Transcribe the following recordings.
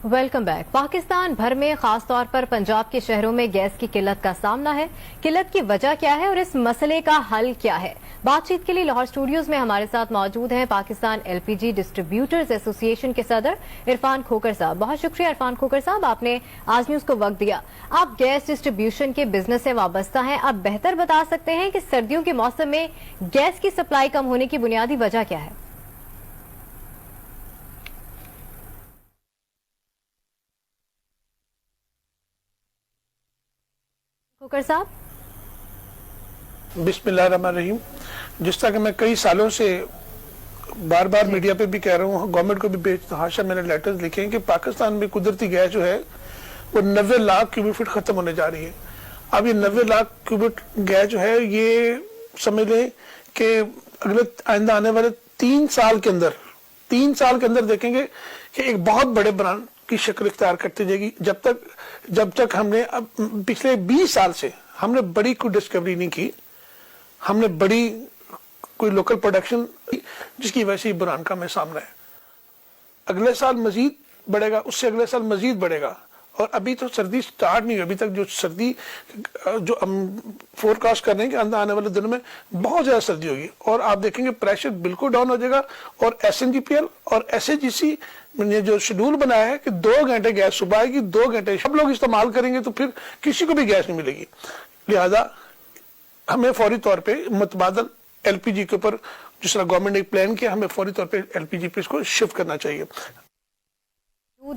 Welcome back. Pakistan भर में खास तौर पर पंजाब के शहरों में गैस की किल्लत का सामना है। किल्लत की वजह क्या है और इस मसले का हल क्या है? बातचीत के लिए लाहौर स्टूडियोज में हमारे साथ मौजूद हैं पाकिस्तान एलपीजी डिस्ट्रीब्यूटर्स एसोसिएशन के सदर इरफान खोकर साहब। बहुत शुक्रिया इरफान खोकर साहब, आपने आज न्यूज को वक्त दिया। आप गैस डिस्ट्रीब्यूशन के बिजनेस से वाबस्ता हैं, आप बेहतर बता सकते हैं कि सर्दियों के मौसम में गैस की सप्लाई कम होने की बुनियादी वजह क्या है? खोकर साहब। बिस्मिल्लाहिर्रहमानिर्रहीम। जिस तरह कि मैं कई सालों से बार बार मीडिया पे भी कह रहा हूँ, गवर्नमेंट को भी बेतहाशा मैंने लेटर्स लिखे हैं कि पाकिस्तान में कुदरती गैस जो है वो 90 लाख क्यूबिक फीट खत्म होने जा रही है। अब ये 90 लाख क्यूबिक गैस जो है ये समझ लें कि अगले आइंदा आने वाले 3 साल के अंदर देखेंगे कि एक बहुत बड़े ब्रांड की शक्ल इख्तियार करती जाएगी। जब तक हमने अब पिछले 20 साल से हमने बड़ी कोई डिस्कवरी नहीं की, हमने बड़ी कोई लोकल प्रोडक्शन जिसकी वजह से ब्रांड का हमें सामना है। अगले साल मजीद बढ़ेगा, उससे अगले साल मजीद बढ़ेगा। और अभी तो सर्दी स्टार्ट नहीं हुई, अभी तक जो सर्दी जो हम फोरकास्ट कर रहे हैं कि अंदर आने वाले दिनों में बहुत ज्यादा सर्दी होगी और आप देखेंगे प्रेशर बिल्कुल डाउन हो जाएगा। और एसएनजीपीएल और एसएजीसी ने जो शेड्यूल बनाया है कि 2 घंटे गैस सुबह आएगी, 2 घंटे सब लोग इस्तेमाल करेंगे तो फिर किसी को भी गैस नहीं मिलेगी। लिहाजा हमें फौरी तौर पे मुतबादल एलपीजी के ऊपर जिस तरह गवर्नमेंट ने प्लान किया, हमें फौरी तौर पे एलपीजी पे इसको शिफ्ट करना चाहिए।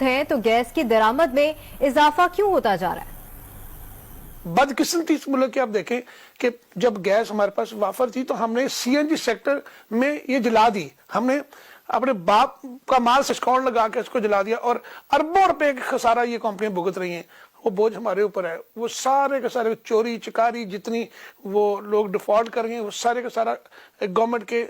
है तो गैस की दरामद में इजाफा क्यों होता जा रहा है? बदकिस्मती इस मुल्क की आप देखें कि जब गैस हमारे पास वाफर थी तो हमने सीएनजी सेक्टर में ये जला दी, हमने अपने बाप का माल सिस्कॉन लगा के इसको जला दिया और अरबों रुपए का खसारा ये कंपनियां भुगत रही हैं। वो बोझ हमारे ऊपर है। वो सारे का सारे चोरी चकारी जितनी वो लोग डिफॉल्ट कर रहे हैं वो सारे का सारा गवर्नमेंट के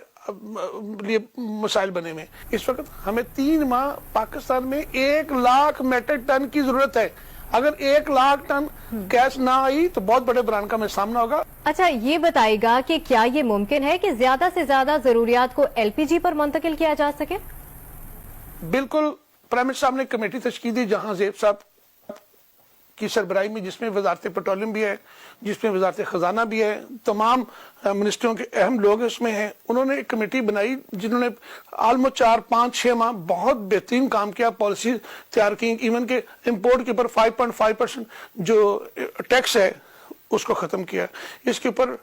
लिए मसाइल बने हुए। इस वक्त हमें 3 माह पाकिस्तान में 1 लाख मेट्रिक टन की जरूरत है। अगर 1 लाख टन गैस ना आई तो बहुत बड़े ब्रांड का हमें सामना होगा। अच्छा, ये बताएगा कि क्या ये मुमकिन है कि ज्यादा से ज्यादा जरूरियात को एलपीजी पर मुंतकिल किया जा सके? बिल्कुल। प्राइम मिनिस्टर साहब ने कमेटी तश्कील दी जहां ज़ेब साहब की सरबराही में, जिसमें वजारत पेट्रोलियम भी है, जिसमें वजारत खजाना भी है, तमाम मिनिस्टरों के अहम लोग उसमें हैं। उन्होंने एक कमेटी बनाई जिन्होंने ऑलमोस्ट 4, 5, 6 माह बहुत बेहतरीन काम किया, पॉलिसी तैयार की। इवन के इम्पोर्ट के ऊपर 5.5% जो टैक्स है उसको खत्म किया। इसके ऊपर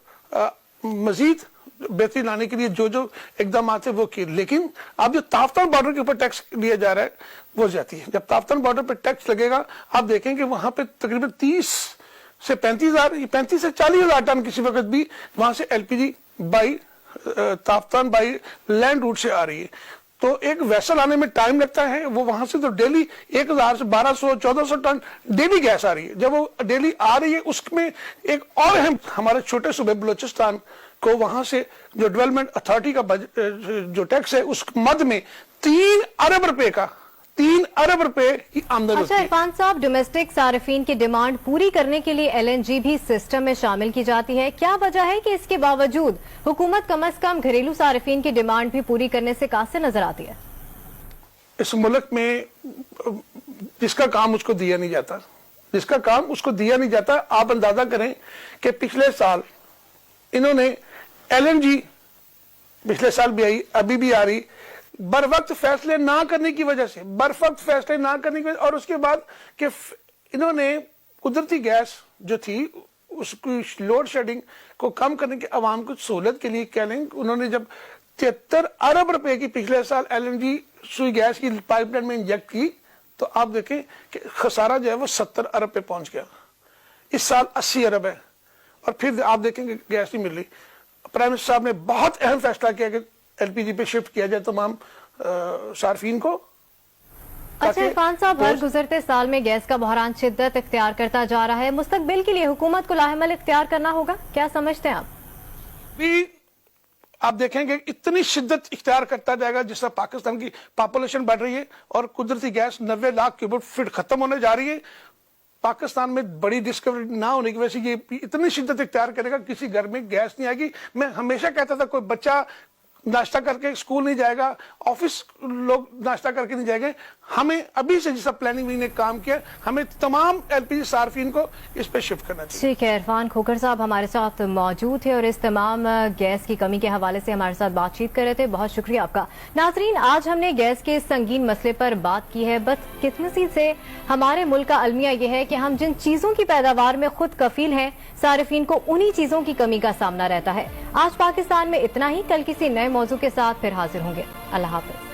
मजीद बेहतरी लाने के लिए जो इकदाम थे वो किए। लेकिन अब जो ताफ्तान बॉर्डर के ऊपर टैक्स लिया जा रहा है वो जाती है। जब ताफ्तान बॉर्डर पर टैक्स लगेगा आप देखेंगे वहां पे तकरीबन 30 से 35 से 40 हजार टन किसी वक्त भी वहां से LPG by Taftan by land route से आ रही है। तो एक वेसल आने में टाइम लगता है। वो वहां से तो डेली 1000 से 1200 1400 टन डेली गैस आ रही है। जब वो डेली आ रही है उसमें एक और अहम हमारे छोटे सूबे बलोचिस्तान को वहां से जो डेवलपमेंट अथॉरिटी का जो टैक्स है उस मद में 3 अरब रुपए की आमदनी होती है। अच्छा इरफान साहब, डोमेस्टिक सार्फिन की डिमांड पूरी करने के लिए एलएनजी भी सिस्टम में शामिल की जाती है। क्या वजह है कि इसके बावजूद हुकूमत कम अज कम घरेलू सार्फिन की डिमांड भी पूरी करने से कासिर नजर आती है? इस मुल्क में जिसका काम उसको दिया नहीं जाता, आप अंदाजा करें कि पिछले साल इन्होंने एलएनजी पिछले साल भी आई, अभी भी आ रही, बर वक्त फैसले ना करने की वजह से और उसके बाद कि इन्होंने कुदरती गैस जो थी उसकी लोड शेडिंग को कम करने की आवाम को सहूलत के लिए कह लें, उन्होंने जब 73 अरब रुपए की पिछले साल एलएनजी सुई गैस की पाइपलाइन में इंजेक्ट की तो आप देखें कि खसारा जो है वो 70 अरब पे पहुंच गया। इस साल 80 अरब है और फिर आप देखेंगे गैस नहीं मिल रही। प्राइम मिनिस्टर साहब ने बहुत अहम फैसला किया कि एलपीजी पे शिफ्ट किया जाए तमाम सार्फिन को। अच्छा इरफान साहब, हर गुजरते साल में गैस का बहरान शिद्दत इख्तियार करता जा रहा है। मुस्तकबिल के लिए हुकूमत को लाहेमल इख्तियार करना होगा, क्या समझते हैं आप? भी आप देखेंगे इतनी शिद्दत इख्तियार करता जाएगा जिस तरह पाकिस्तान की पॉपुलेशन बढ़ रही है और कुदरती गैस 90 लाख क्यूबिक फीट खत्म होने जा रही है। पाकिस्तान में बड़ी डिस्कवरी ना होने की वजह से ये इतनी शिद्दत इख्तियार करेगा किसी घर में गैस नहीं आएगी। मैं हमेशा कहता था कोई बच्चा नाश्ता करके स्कूल नहीं जाएगा, ऑफिस लोग नाश्ता करके नहीं जाएंगे। हमें अभी से जैसा प्लानिंग विंग ने काम किया, हमें तमाम एलपीजी सार्फिन को इस पे शिफ्ट करना चाहिए। ठीक है, इरफान खोखर साहब हमारे साथ मौजूद थे और इस तमाम गैस की कमी के हवाले से हमारे साथ बातचीत कर रहे थे। बहुत शुक्रिया आपका। नाजरीन, आज हमने गैस के इस संगीन मसले पर बात की है। बदकिस्मती से हमारे मुल्क का अलमिया यह है कि हम जिन चीजों की पैदावार में खुद कफील हैं, सारिफीन को उन्हीं चीजों की कमी का सामना रहता है। आज पाकिस्तान में इतना ही, कल किसी नए मौजू के साथ फिर हाजिर होंगे। अल्लाह हाफिज।